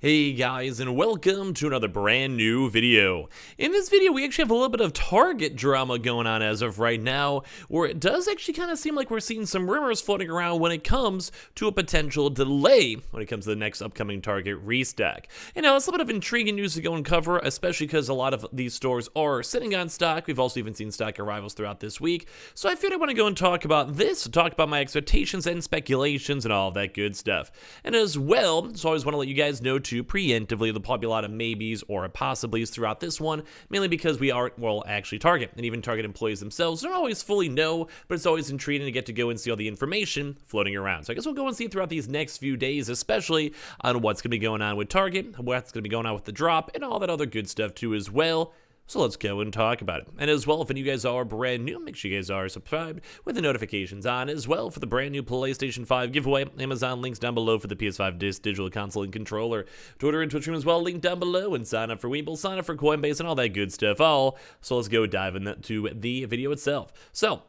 Hey guys, and welcome to another brand new video. In this video, we actually have a little bit of Target drama going on as of right now, where it does actually kind of seem like we're seeing some rumors floating around when it comes to a potential delay when it comes to the next upcoming Target restock. And now, it's a little bit of intriguing news to go and cover, especially because a lot of these stores are sitting on stock. We've also even seen stock arrivals throughout this week. So I figured I want to go and talk about this, talk about my expectations and speculations and all of that good stuff. And as well, so I always want to let you guys know preemptively, there'll probably be a lot of maybes or possiblies throughout this one, mainly because we are, well, actually Target, and even Target employees themselves don't always fully know, but it's always intriguing to get to go and see all the information floating around. So I guess we'll go and see throughout these next few days, especially on what's going to be going on with Target, what's going to be going on with the drop, and all that other good stuff too as well. So let's go and talk about it. And as well, if any of you guys are brand new, make sure you guys are subscribed with the notifications on as well for the brand new PlayStation 5 giveaway. Amazon links down below for the PS5 Digital Console and Controller. Twitter and Twitch room as well, linked down below. And sign up for Weeble, sign up for Coinbase, and all that good stuff all. So let's go dive into the video itself. So,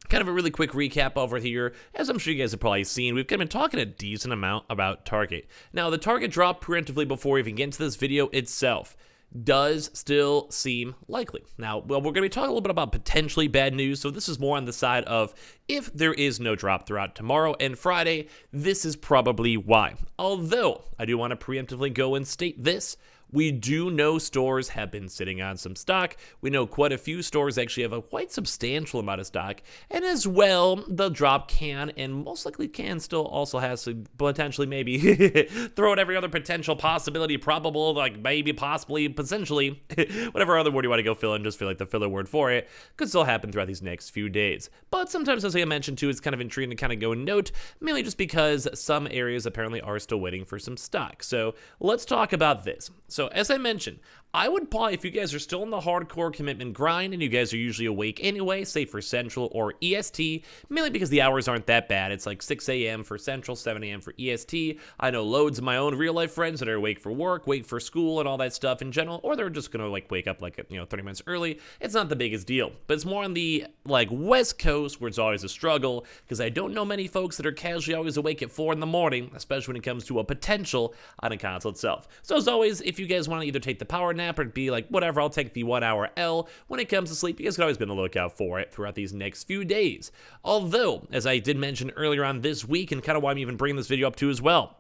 kind of a really quick recap over here. As I'm sure you guys have probably seen, we've kind of been talking a decent amount about Target. Now, the Target drop preemptively before we even get into this video itself does still seem likely. Now, well, we're going to be talking a little bit about potentially bad news, so this is more on the side of if there is no drop throughout tomorrow and Friday, this is probably why. Although, I do want to preemptively go and state this. We do know stores have been sitting on some stock. We know quite a few stores actually have a quite substantial amount of stock. And as well, the drop can and most likely can still also has to potentially maybe throw out every other potential possibility, probable, like maybe, possibly, potentially, whatever other word you want to go fill in, just feel like the filler word for it, could still happen throughout these next few days. But sometimes, as I mentioned too, it's kind of intriguing to kind of go and note, mainly just because some areas apparently are still waiting for some stock. So let's talk about this. So as I mentioned, I would probably, if you guys are still in the hardcore commitment grind and you guys are usually awake anyway, say for Central or EST, mainly because the hours aren't that bad. It's like 6 a.m. for Central, 7 a.m. for EST. I know loads of my own real life friends that are awake for work, wake for school and all that stuff in general, or they're just going to like wake up like, 30 minutes early. It's not the biggest deal, but it's more on the like West Coast where it's always a struggle because I don't know many folks that are casually always awake at 4 in the morning, especially when it comes to a potential on a console itself. So as always, if you guys want to either take the power nap or be like, whatever, I'll take the 1 hour L when it comes to sleep, you guys can always be on the lookout for it throughout these next few days. Although, as I did mention earlier on this week, and kind of why I'm even bringing this video up too as well,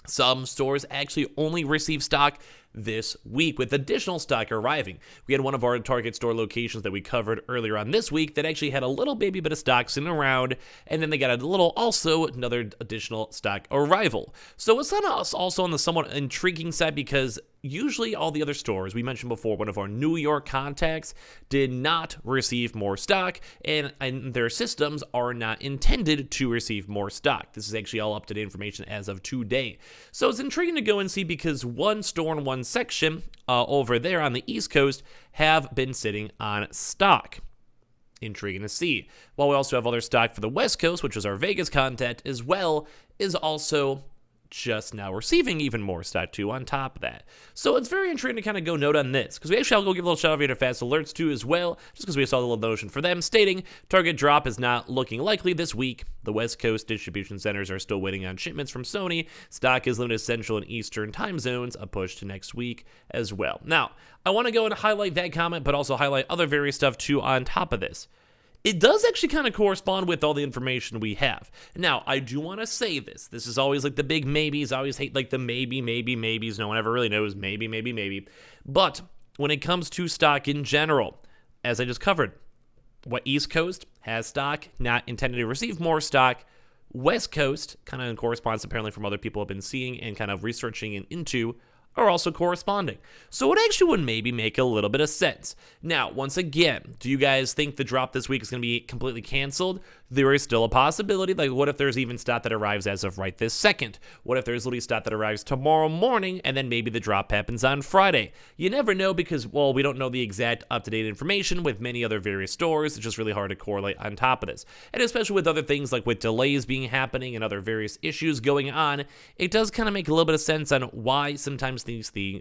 some stores actually only receive stock this week, with additional stock arriving. We had one of our Target store locations that we covered earlier on this week that actually had a little baby bit of stock sitting around, and then they got another additional stock arrival. So it's not also on the somewhat intriguing side because usually all the other stores, we mentioned before, one of our New York contacts did not receive more stock, and their systems are not intended to receive more stock. This is actually all up-to-date information as of today. So it's intriguing to go and see because one store in one section over there on the East Coast have been sitting on stock. Intriguing to see. While we also have other stock for the West Coast, which is our Vegas contact as well, is also just now receiving even more stock too on top of that. So it's very intriguing to kind of go note on this, because we actually, I'll go give a little shout out to Fast Alerts too as well, just because we saw a little notion for them stating Target drop is not looking likely this week. The West Coast distribution centers are still waiting on shipments from Sony. Stock is limited to Central and Eastern time zones, a push to next week as well. Now, I want to go and highlight that comment, but also highlight other various stuff too on top of this. It does actually kind of correspond with all the information we have. Now, I do want to say this. This is always like the big maybes. I always hate like the maybes. No one ever really knows. Maybe. But when it comes to stock in general, as I just covered, what East Coast has stock, not intended to receive more stock. West Coast, kind of in correspondence apparently from other people have been seeing and kind of researching and into, are also corresponding. So it actually would maybe make a little bit of sense. Now, once again, do you guys think the drop this week is going to be completely canceled? There is still a possibility. Like, what if there's even stock that arrives as of right this second? What if there's literally stock that arrives tomorrow morning and then maybe the drop happens on Friday? You never know because, well, we don't know the exact up-to-date information with many other various stores. It's just really hard to correlate on top of this. And especially with other things like with delays happening and other various issues going on, it does kind of make a little bit of sense on why sometimes these things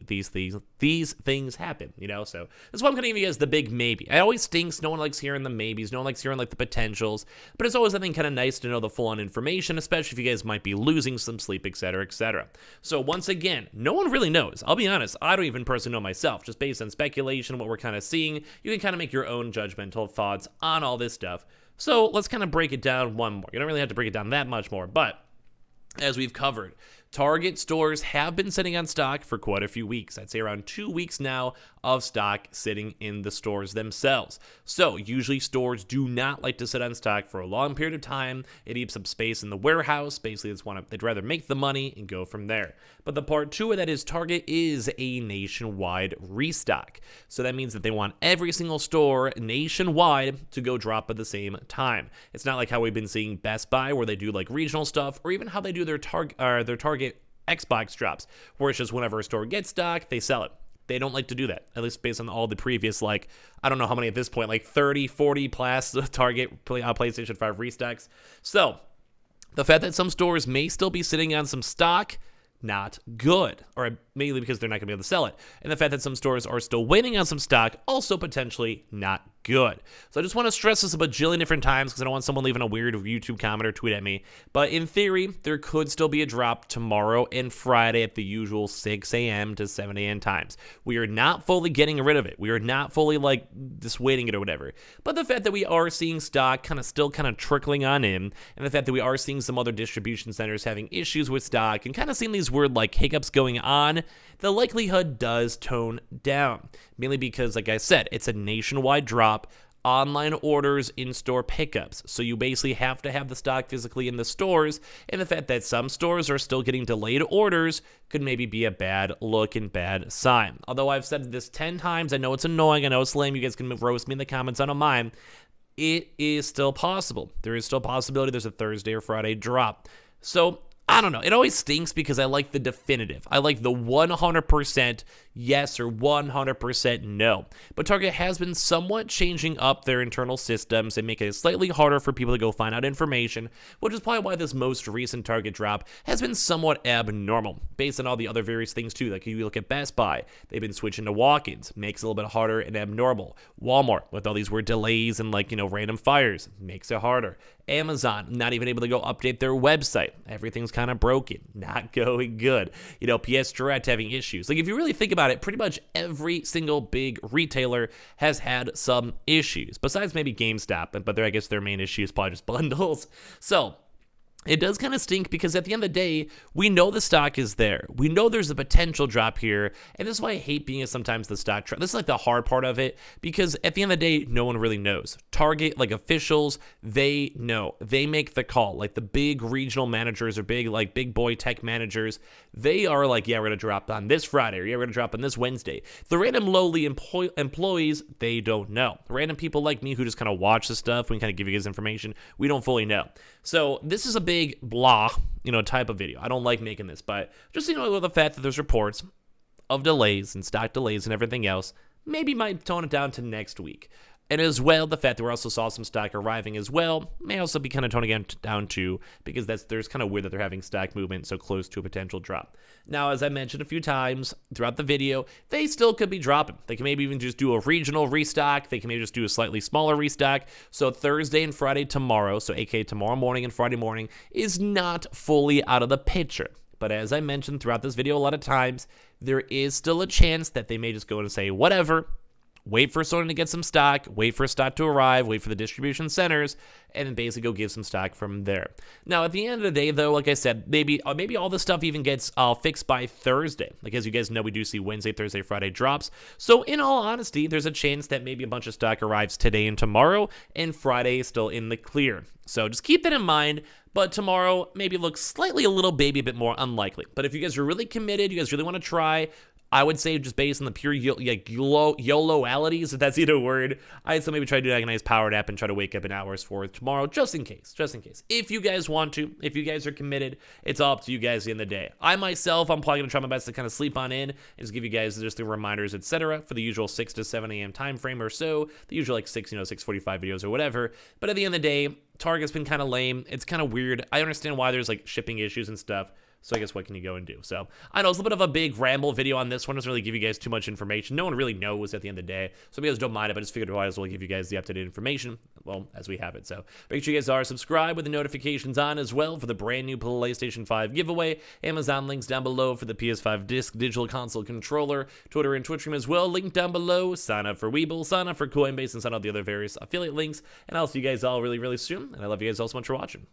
happen, So that's why I'm going to give you guys the big maybe. It always stinks. No one likes hearing the maybes. No one likes hearing like the potentials. but it's always, I think, kind of nice to know the full-on information, especially if you guys might be losing some sleep, etc., etc. So once again, no one really knows. I'll be honest, I don't even personally know myself. Just based on speculation, what we're kind of seeing, you can kind of make your own judgmental thoughts on all this stuff. So let's kind of break it down one more. You don't really have to break it down that much more, but as we've covered, Target stores have been sitting on stock for quite a few weeks. I'd say around 2 weeks now of stock sitting in the stores themselves. So usually stores do not like to sit on stock for a long period of time. It eats up space in the warehouse. Basically, they'd rather make the money and go from there. But the part two of that is Target is a nationwide restock. So that means that they want every single store nationwide to go drop at the same time. It's not like how we've been seeing Best Buy where they do like regional stuff, or even how they do their Target Xbox drops, where it's just whenever a store gets stock, they sell it. They don't like to do that, at least based on all the previous, like, I don't know how many at this point, like 30, 40 plus Target PlayStation 5 restocks. So the fact that some stores may still be sitting on some stock, not good, or mainly because they're not going to be able to sell it. And the fact that some stores are still waiting on some stock, also potentially not good. So I just want to stress this a bajillion different times because I don't want someone leaving a weird YouTube comment or tweet at me. But in theory, there could still be a drop tomorrow and Friday at the usual 6 a.m. to 7 a.m. times. We are not fully getting rid of it. We are not fully like just waiting it or whatever. But the fact that we are seeing stock still trickling on in, and the fact that we are seeing some other distribution centers having issues with stock and kind of seeing these weird like hiccups going on, the likelihood does tone down. Mainly because, like I said, it's a nationwide drop, online orders, in-store pickups. So you basically have to have the stock physically in the stores, and the fact that some stores are still getting delayed orders could maybe be a bad look and bad sign. Although I've said this 10 times, I know it's annoying, I know it's lame, you guys can roast me in the comments, I don't mind. It is still possible. There is still a possibility there's a Thursday or Friday drop. So I don't know. It always stinks because I like the definitive. I like the 100% yes or 100% no. But Target has been somewhat changing up their internal systems and making it slightly harder for people to go find out information, which is probably why this most recent Target drop has been somewhat abnormal, based on all the other various things too. Like you look at Best Buy, they've been switching to walk-ins, makes it a little bit harder and abnormal. Walmart, with all these weird delays and random fires, makes it harder. Amazon, not even able to go update their website. Everything's kind of broken, not going good. PS Direct having issues. Like, if you really think about it, pretty much every single big retailer has had some issues, besides maybe GameStop, but I guess their main issue is probably just bundles. So it does kind of stink because at the end of the day, we know the stock is there. We know there's a potential drop here, and this is why I hate being sometimes the stock drop. This is like the hard part of it, because at the end of the day, no one really knows. Target, like officials, they know. They make the call. Like the big regional managers or big boy tech managers, they are like, yeah, we're going to drop on this Friday, or yeah, we're going to drop on this Wednesday. The random lowly employees, they don't know. Random people like me who just kind of watch the stuff, we kind of give you guys information, we don't fully know. So this is a big blah, type of video. I don't like making this, but just, with the fact that there's reports of delays and stock delays and everything else, maybe might tone it down to next week. And as well, the fact that we also saw some stock arriving as well may also be kind of toning it down too, because there's kind of weird that they're having stock movement so close to a potential drop. Now, as I mentioned a few times throughout the video, they still could be dropping. They can maybe even just do a regional restock. They can maybe just do a slightly smaller restock. So Thursday and Friday tomorrow, so aka tomorrow morning and Friday morning, is not fully out of the picture. But as I mentioned throughout this video a lot of times, there is still a chance that they may just go and say, whatever, wait for Sony to get some stock, wait for stock to arrive, wait for the distribution centers, and then basically go give some stock from there. Now, at the end of the day, though, like I said, maybe all this stuff even gets fixed by Thursday. Like, as you guys know, we do see Wednesday, Thursday, Friday drops. So, in all honesty, there's a chance that maybe a bunch of stock arrives today and tomorrow, and Friday is still in the clear. So, just keep that in mind. But tomorrow maybe looks slightly a little baby bit more unlikely. But if you guys are really committed, you guys really want to try, I would say just based on the pure YOLOalities, if that's even a word, I'd still maybe try to do like a nice power nap and try to wake up in hours for tomorrow, just in case. If you guys want to, if you guys are committed, it's all up to you guys at the end of the day. I myself, I'm probably going to try my best to kind of sleep on in and just give you guys just the reminders, etc. for the usual 6 to 7 a.m. time frame or so, the usual like 6:45 videos or whatever. But at the end of the day, Target's been kind of lame. It's kind of weird. I understand why there's like shipping issues and stuff. So I guess what can you go and do? So I know it's a little bit of a big ramble video on this one. Doesn't really give you guys too much information. No one really knows at the end of the day. So if you guys don't mind it, but I just figured I might as well give you guys the updated information, well, as we have it. So make sure you guys are subscribed with the notifications on as well for the brand new PlayStation 5 giveaway. Amazon links down below for the PS5 disc digital console controller. Twitter and Twitch stream as well, link down below. Sign up for Webull, sign up for Coinbase, and sign up the other various affiliate links. And I'll see you guys all really, really soon. And I love you guys all so much for watching.